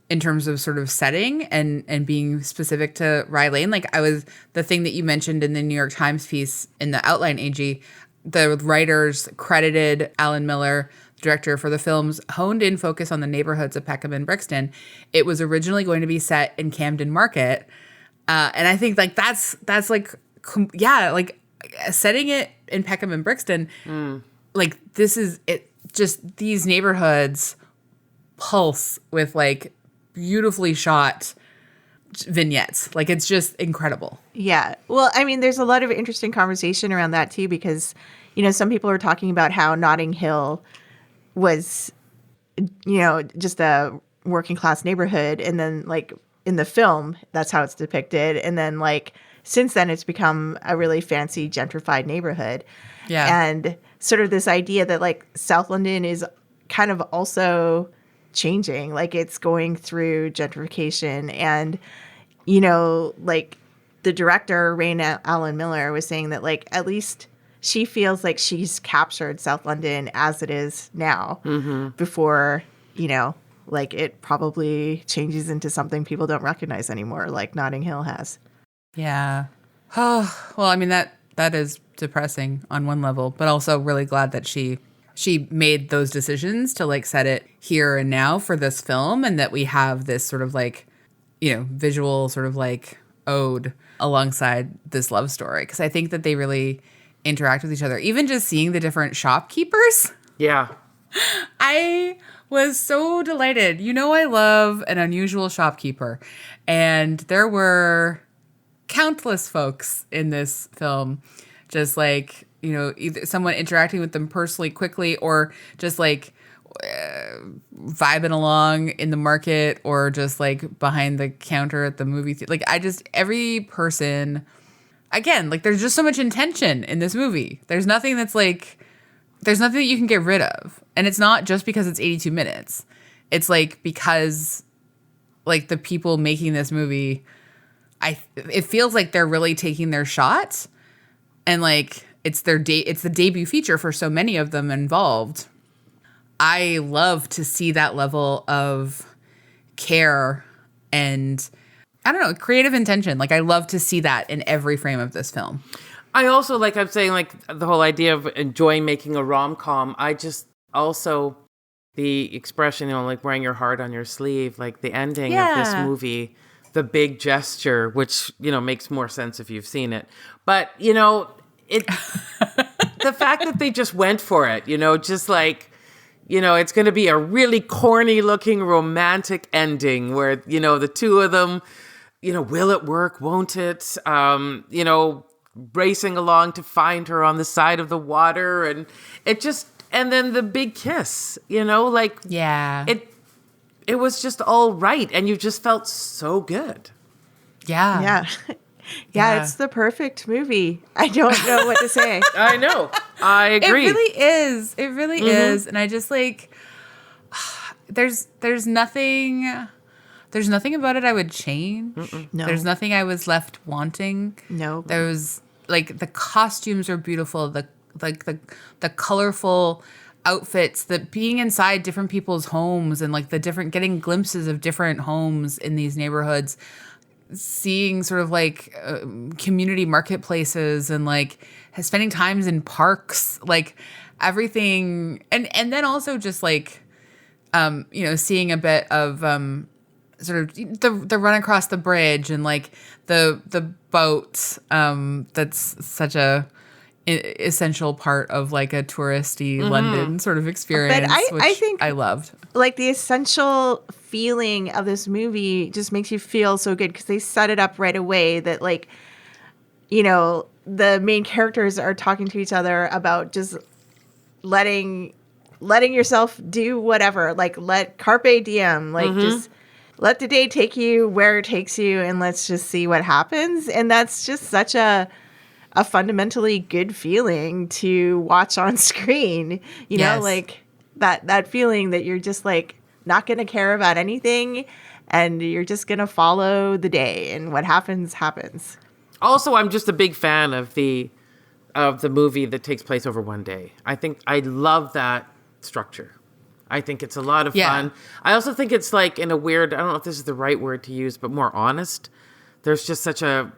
in terms of sort of setting and being specific to Rye Lane. Like the thing that you mentioned in the New York Times piece in the outline, AG, the writers credited Alan Miller, director for the film's honed in focus on the neighborhoods of Peckham and Brixton. It was originally going to be set in Camden Market. And I think like that's like, like setting it in Peckham and Brixton, like this is it. Just these neighborhoods pulse with like beautifully shot vignettes. Like it's just incredible. Yeah. Well, I mean, there's a lot of interesting conversation around that too, because, you know, some people are talking about how Notting Hill was, you know, just a working class neighborhood. And then like in the film, that's how it's depicted. And then like since then it's become a really fancy gentrified neighborhood. Yeah. And sort of this idea that like South London is kind of also changing, like it's going through gentrification. And, you know, like the director, Raina Allen Miller, was saying that like at least she feels like she's captured South London as it is now before, you know, like it probably changes into something people don't recognize anymore, like Notting Hill has. Yeah. Oh, well, I mean, that is depressing on one level, but also really glad that she made those decisions to like set it here and now for this film, and that we have this sort of like, you know, visual sort of like ode alongside this love story. Because I think that they really interact with each other. Even just seeing the different shopkeepers. Yeah. I was so delighted. You know, I love an unusual shopkeeper. And there were countless folks in this film, just like, you know, either someone interacting with them personally quickly or just like vibing along in the market or just like behind the counter at the movie theater. Like every person, again, like there's just so much intention in this movie. There's nothing that you can get rid of. And it's not just because it's 82 minutes. It's like because like the people making this movie, it feels like they're really taking their shot, and like it's the debut feature for so many of them involved. I love to see that level of care and, I don't know, creative intention. Like I love to see that in every frame of this film. I also, like I'm saying, like the whole idea of enjoying making a rom-com. I just also, the expression, you know, like wearing your heart on your sleeve, like the ending of this movie, the big gesture, which, you know, makes more sense if you've seen it. But, you know, the fact that they just went for it, you know, just like, you know, it's going to be a really corny looking romantic ending where, you know, the two of them, you know, will it work? Won't it? You know, racing along to find her on the side of the water. And then the big kiss, you know, like, yeah, it was just all right. And you just felt so good. Yeah. Yeah, it's the perfect movie. I don't know what to say. I know. I agree. It really is. It really is. And I just like, there's nothing about it I would change. No. There's nothing I was left wanting. No. There was like the costumes are beautiful. The colorful outfits, that being inside different people's homes and like the different, getting glimpses of different homes in these neighborhoods, seeing sort of like community marketplaces and like spending times in parks, like everything. And then also just like, you know, seeing a bit of sort of the run across the bridge and like the boat, that's such a essential part of like a touristy London sort of experience, which I think I loved. Like the essential feeling of this movie just makes you feel so good because they set it up right away that, like, you know, the main characters are talking to each other about just letting yourself do whatever, like let carpe diem, like just let the day take you where it takes you and let's just see what happens. And that's just such a fundamentally good feeling to watch on screen, you know, like that feeling that you're just like not going to care about anything and you're just going to follow the day and what happens. Also, I'm just a big fan of the movie that takes place over one day. I think I love that structure. I think it's a lot of fun. I also think it's like in a weird, I don't know if this is the right word to use, but more honest. There's just such a,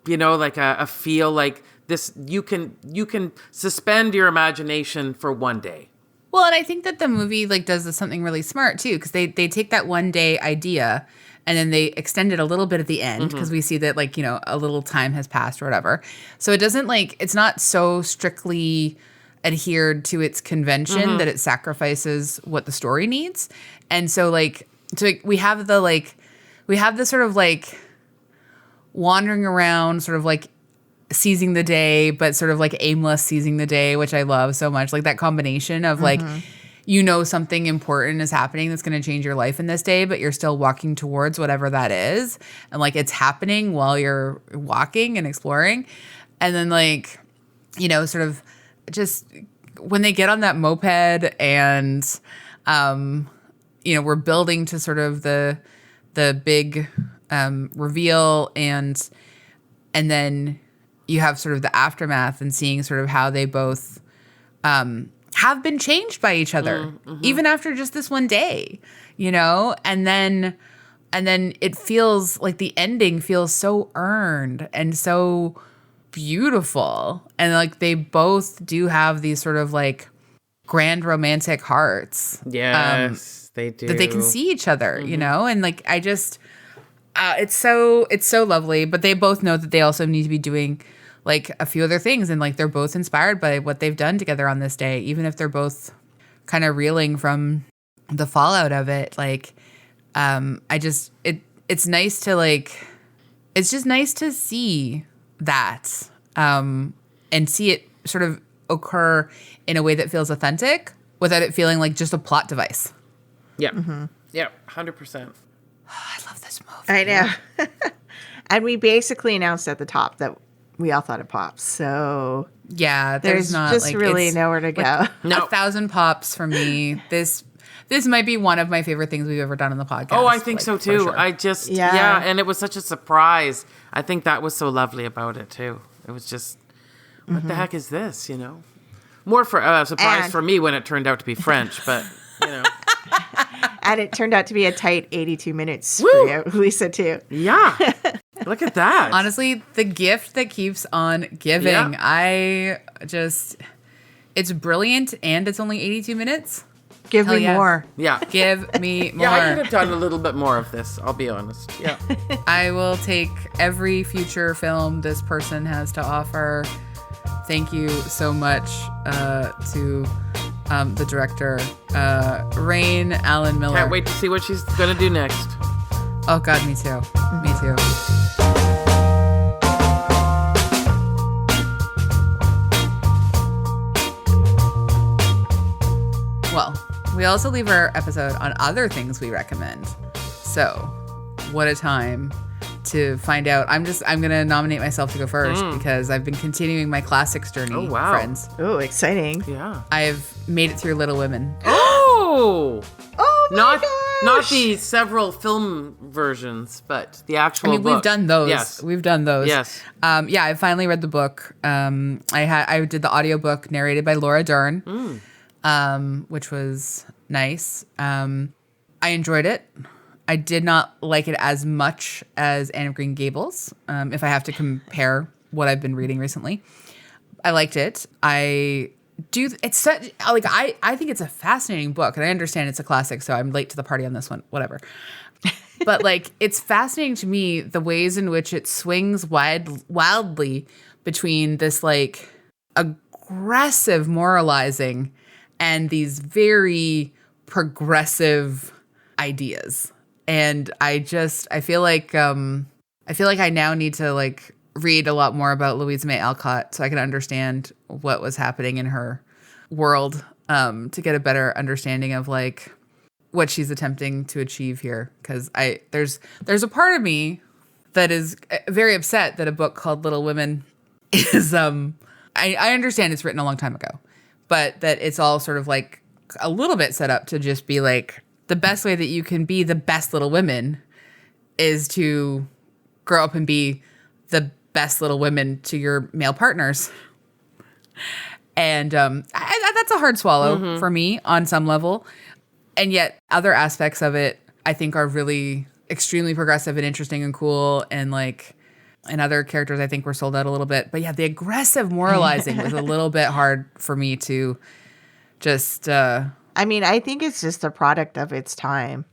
you know, like a feel like this, you can suspend your imagination for one day. Well, and I think that the movie like does something really smart too, because they take that one day idea and then they extend it a little bit at the end because we see that like, you know, a little time has passed or whatever. So it doesn't like, it's not so strictly adhered to its convention that it sacrifices what the story needs. And so like, we have the sort of like wandering around, sort of like seizing the day, but sort of like aimless seizing the day, which I love so much. Like that combination of like, you know, something important is happening that's going to change your life in this day, but you're still walking towards whatever that is. And like, it's happening while you're walking and exploring. And then like, you know, sort of just when they get on that moped and, you know, we're building to sort of the big, reveal and then you have sort of the aftermath and seeing sort of how they both have been changed by each other even after just this one day, you know, and then it feels like the ending feels so earned and so beautiful, and like they both do have these sort of like grand romantic hearts, they do, that they can see each other, you know, and like I just it's so lovely. But they both know that they also need to be doing like a few other things, and like they're both inspired by what they've done together on this day, even if they're both kind of reeling from the fallout of it, like, it's nice to like, it's just nice to see that, and see it sort of occur in a way that feels authentic without it feeling like just a plot device. Yeah. Yeah. 100%. I love this movie. I know. And we basically announced at the top that we all thought it pops. So Yeah, there's not just like, really it's nowhere to go. No. 1,000 pops for me. This might be one of my favorite things we've ever done on the podcast. Oh, I think like, so for too. sure. I just, Yeah. and it was such a surprise. I think that was so lovely about it too. It was just, what the heck is this, you know? More for a surprise And- for me when it turned out to be French, but, you know. And it turned out to be a tight 82 minutes Woo! for you, Lisa, too. Yeah. Look at that. Honestly, the gift that keeps on giving. Yeah. It's brilliant and it's only 82 minutes. Give Hell me yeah. more. Yeah. Give me more. Yeah, I could have done a little bit more of this, I'll be honest. Yeah. I will take every future film this person has to offer. Thank you so much to the director, Rain Allen Miller. Can't wait to see what she's going to do next. Oh, God, me too. Me too. Well, we also leave our episode on other things we recommend. So, what a time to find out. I'm going to nominate myself to go first because I've been continuing my classics journey, Oh, wow. friends. Oh, exciting. Yeah. I've made it through Little Women. Oh! Oh, my Not gosh. the several film versions, but the I actual mean, book. we've done those. Yes. We've done those. Yes. Yeah, I finally read the book. I did the audiobook narrated by Laura Dern, which was nice. I enjoyed it. I did not like it as much as Anne of Green Gables, if I have to compare what I've been reading recently. I liked it. It's such, like, I think it's a fascinating book, and I understand it's a classic, so I'm late to the party on this one, whatever. But, like, it's fascinating to me the ways in which it swings wildly between this, like, aggressive moralizing and these very progressive ideas. And I feel like I now need to, like, read a lot more about Louisa May Alcott so I can understand what was happening in her world, to get a better understanding of, like, what she's attempting to achieve here. Because there's a part of me that is very upset that a book called Little Women is I understand it's written a long time ago, but that it's all sort of like a little bit set up to just be like, the best way that you can be the best Little Women is to grow up and be the best Little Women to your male partners. And that's a hard swallow for me on some level. And yet other aspects of it, I think, are really extremely progressive and interesting and cool. And, like, and other characters, I think, were sold out a little bit. But yeah, the aggressive moralizing was a little bit hard for me to just... I mean, I think it's just a product of its time.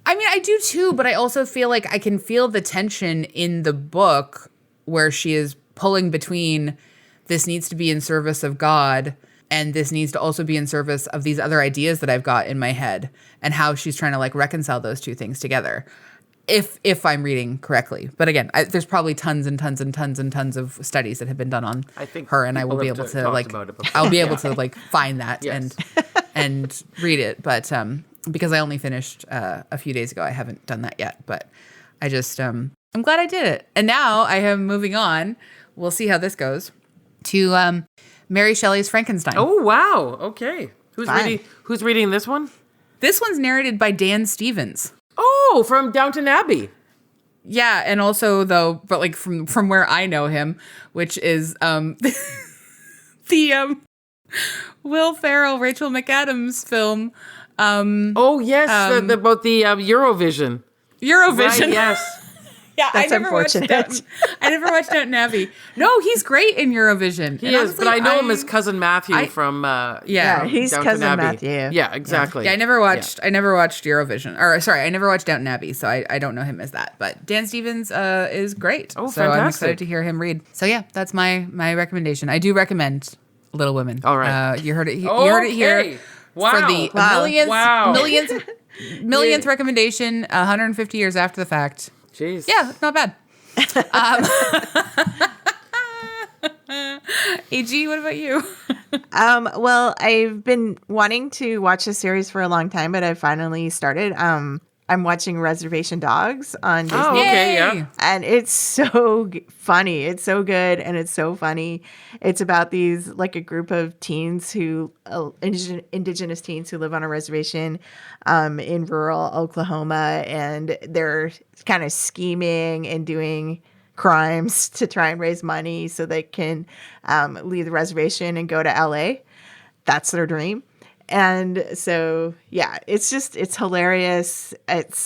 I mean, I do too, but I also feel like I can feel the tension in the book where she is pulling between this needs to be in service of God and this needs to also be in service of these other ideas that I've got in my head, and how she's trying to, like, reconcile those two things together. If I'm reading correctly. But again, there's probably tons and tons and tons and tons of studies that have been done on her, and I will be able to, like, I'll be able to, like, find that and read it. But because I only finished a few days ago, I haven't done that yet. But I just I'm glad I did it. And now I am moving on. We'll see how this goes to Mary Shelley's Frankenstein. Oh, wow. Okay. Who's reading this one? This one's narrated by Dan Stevens. Oh, from Downton Abbey. Yeah, and also but like from where I know him, which is the Will Ferrell, Rachel McAdams film. Oh, yes, about the Eurovision. Eurovision. Right, yes. Yeah, That's unfortunate. I never watched Downton Abbey. No, he's great in Eurovision. He is, but I know him as Cousin Matthew from Yeah, he's Downton Cousin Abbey. Matthew. Yeah, exactly. Yeah, I never watched Eurovision. Or sorry, I never watched Downton Abbey, so I don't know him as that. But Dan Stevens is great. Oh, so fantastic. I'm excited to hear him read. So yeah, that's my recommendation. I do recommend Little Women. All right. You heard it here. Okay. Wow. For the Wow. millionth recommendation, 150 years after the fact. Jeez. Yeah, not bad. AG, what about you? Well, I've been wanting to watch this series for a long time, but I finally started. I'm watching Reservation Dogs on Disney. Oh, okay, yeah. Yay. And it's so funny. It's so good and it's so funny. It's about these, like a group of teens who, indigenous teens who live on a reservation in rural Oklahoma. And they're kind of scheming and doing crimes to try and raise money so they can leave the reservation and go to LA. That's their dream. And so, yeah, it's hilarious.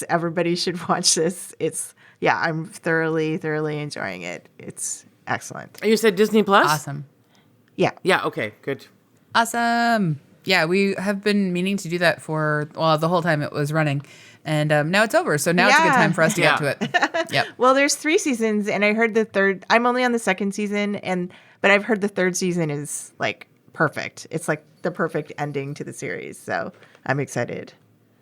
Everybody should watch this. I'm thoroughly enjoying it. It's excellent. You said Disney Plus? Awesome. Yeah. Yeah, okay, good. Awesome. Yeah, we have been meaning to do that for, the whole time it was running. And now it's over. So now it's a good time for us to get to it. Yep. Well, there's 3 seasons, and I heard the third. I'm only on the 2nd season, but I've heard the 3rd season is like perfect. It's like the perfect ending to the series. So I'm excited.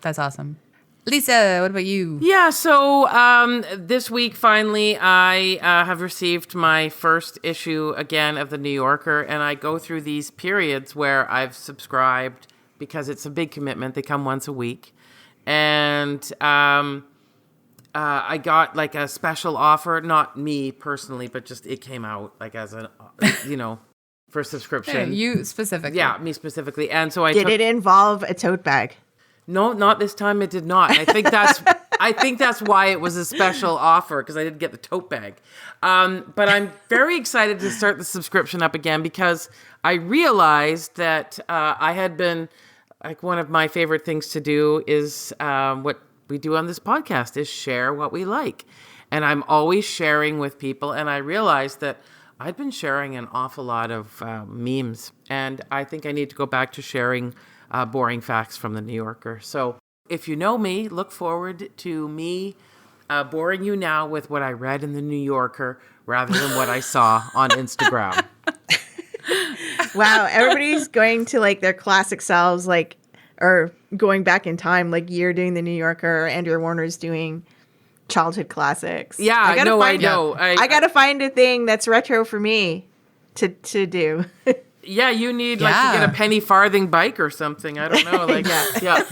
That's awesome. Lisa, what about you? Yeah, so this week, finally, I have received my first issue again of the New Yorker, and I go through these periods where I've subscribed because it's a big commitment. They come once a week. And I got like a special offer, not me personally, but just it came out like as a, for subscription. Hey, you specifically. Yeah, me specifically. And so Did it involve a tote bag? No, not this time. It did not. I think that's why it was a special offer, because I didn't get the tote bag. But I'm very excited to start the subscription up again because I realized that I had been. Like one of my favorite things to do is what we do on this podcast is share what we like. And I'm always sharing with people. And I realized that I'd been sharing an awful lot of memes. And I think I need to go back to sharing boring facts from the New Yorker. So if you know me, look forward to me boring you now with what I read in the New Yorker rather than what I saw on Instagram. Wow, everybody's going to like their classic selves, like, or going back in time, like you're doing the New Yorker, Andrea Warner's doing childhood classics. Yeah, I know. I gotta find a thing that's retro for me to do. Yeah, you need like to get a penny farthing bike or something. I don't know, like yeah.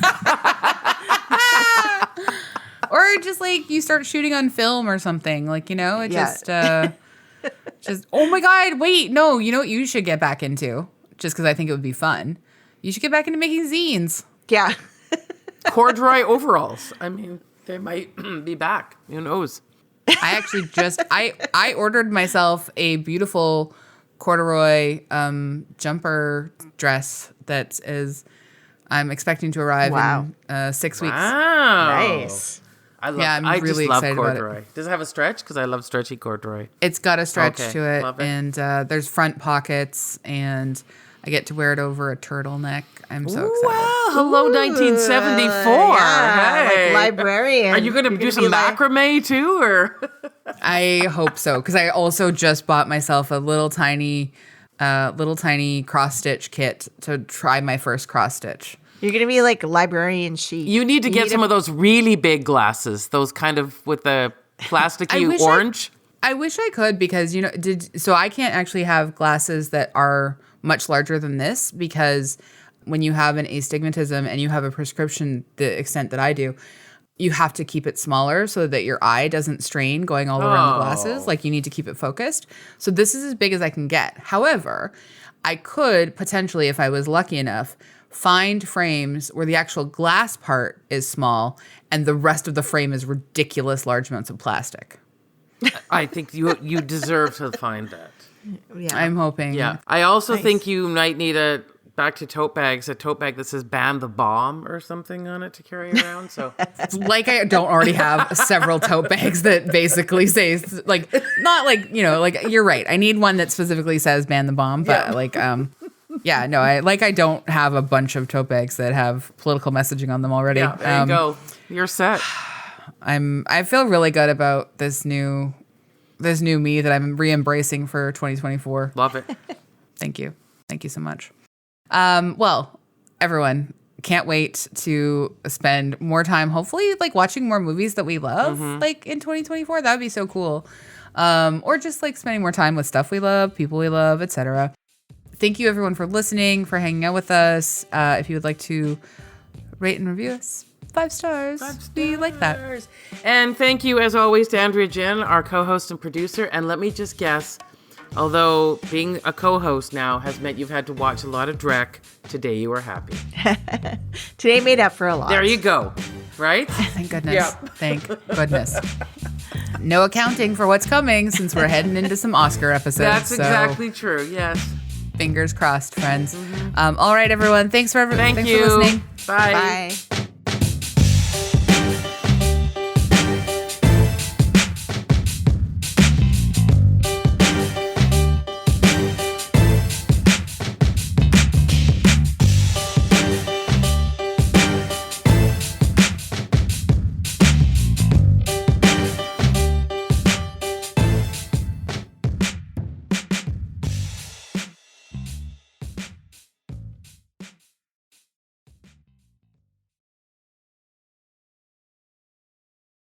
Or just like you start shooting on film or something, like just, oh my God, wait, no, you know what you should get back into? Just because I think it would be fun. You should get back into making zines. Yeah. Corduroy overalls. I mean, they might be back. Who knows? I actually I ordered myself a beautiful corduroy jumper dress that I'm expecting to arrive in 6 weeks. Wow. Nice. I'm really just love excited corduroy. about it. Does it have a stretch? Because I love stretchy corduroy. It's got a stretch Okay, to it, love it. and there's front pockets, and I get to wear it over a turtleneck. I'm so excited. Wow. Hello, 1974. Yeah, Hey. like librarian. Are you going to do some macrame too, or? I hope so, because I also just bought myself a little tiny cross stitch kit to try my first cross stitch. You're gonna be like librarian chic. You need to get some of those really big glasses, those kind of with the plasticky orange. I wish I could, because so I can't actually have glasses that are much larger than this, because when you have an astigmatism and you have a prescription the extent that I do, you have to keep it smaller so that your eye doesn't strain going all around the glasses. Like, you need to keep it focused. So this is as big as I can get. However, I could potentially, if I was lucky enough, find frames where the actual glass part is small and the rest of the frame is ridiculous large amounts of plastic. I think you deserve to find that. Yeah. I'm hoping. Yeah. I also think you might need back to tote bags, a tote bag that says "ban the bomb" or something on it to carry around. So, like, I don't already have several tote bags that basically say, like, not like, like, you're right. I need one that specifically says "ban the bomb," but I don't have a bunch of tote bags that have political messaging on them already. yeah, there you go. You're set. I feel really good about this new me that I'm re-embracing for 2024. Love it. Thank you so much. Well, everyone, can't wait to spend more time, hopefully, like watching more movies that we love, like in 2024. That would be so cool. Or just like spending more time with stuff we love, people we love, etc. Thank you everyone for listening, for hanging out with us. If you would like to rate and review us, 5 stars. 5 stars. We like that. And thank you, as always, to Andrea Gin, our co-host and producer. And let me just guess, although being a co-host now has meant you've had to watch a lot of Drek, today you are happy. Today made up for a lot. There you go. Right? Thank goodness. Yep. Thank goodness. No accounting for what's coming since we're heading into some Oscar episodes. That's exactly true. Yes. Fingers crossed, friends. All right, everyone. Thanks for Thank thanks you. for listening. Bye. Bye.